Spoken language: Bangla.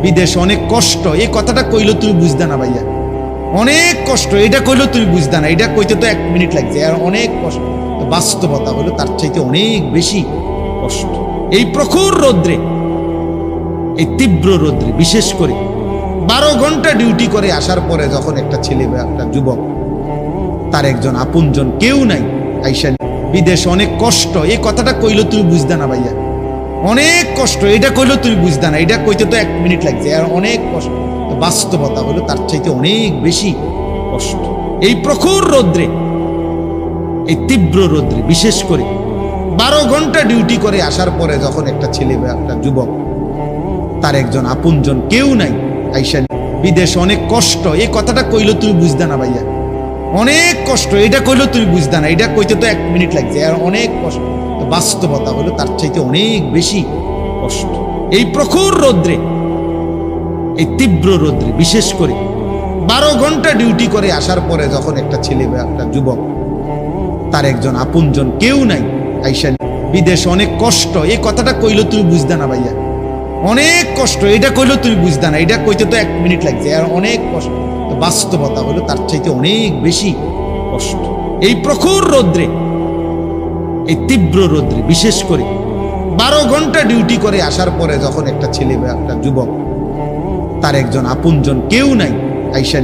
বিদেশ অনেক কষ্ট, এই কথাটা কইলো তুমি বুঝদা না ভাইয়া। অনেক কষ্ট, এটা কইলো তুমি বুঝদা না, এটা কইতে তো 1 মিনিট লাগছে, আর অনেক কষ্ট। তো বাস্তবতা হলো তার চাইতে অনেক বেশি কষ্ট। এই প্রখর রৌদ্রে, এই তীব্র রৌদ্রে, বিশেষ করে 12 ঘন্টা ডিউটি করে আসার পরে যখন একটা ছেলে বা একটা যুবক, তার একজন আপনজন কেউ নাই, আইসা বিদেশ অনেক কষ্ট, এই কথাটা কইলো তুমি বুঝদা না ভাইয়া। অনেক কষ্ট, এটা কইলো তুমি বুঝদা না, এটা কইতে তো 1 মিনিট লাগছে, আর অনেক কষ্ট। তো বাস্তবতা হলো তার চাইতে অনেক বেশি কষ্ট। এই প্রখর রৌদ্রে, এই তীব্র রৌদ্রে, বিশেষ করে 12 ঘন্টা ডিউটি করে আসার পরে যখন একটা ছেলে বা একটা যুবক, তার একজন আপনজন কেউ নাই, আইসা বিদেশ অনেক কষ্ট, এই কথাটা কইলো তুমি বুঝদা না ভাইয়া। অনেক কষ্ট, এটা কইলো তুমি বুঝদা না, এটা কইতে তো 1 মিনিট লাগছে, আর অনেক কষ্ট। তো বাস্তবতা হলো তার চাইতে অনেক বেশি কষ্ট। এই প্রখর রৌদ্রে, এই তীব্র রৌদ্রে, বিশেষ করে 12 ঘন্টা ডিউটি করে আসার পরে যখন একটা ছেলে বা একটা যুবক, তার একজন আপনজন কেউ নাই, আইসা বিদেশ অনেক কষ্ট, এই কথাটা কইলো তুমি বুঝদা না ভাইয়া। অনেক কষ্ট, এটা কইলো তুমি বুঝদা না, এটা কইতে তো 1 মিনিট লাগছে, আর অনেক কষ্ট। তো বাস্তবতা হলো তার চাইতে অনেক বেশি কষ্ট। এই প্রখর রৌদ্রে, এই তীব্র রৌদ্রে, বিশেষ করে 12 ঘন্টা ডিউটি করে আসার পরে যখন একটা ছেলে বা একটা যুবক, তার একজন আপনজন কেউ নাই, আইসা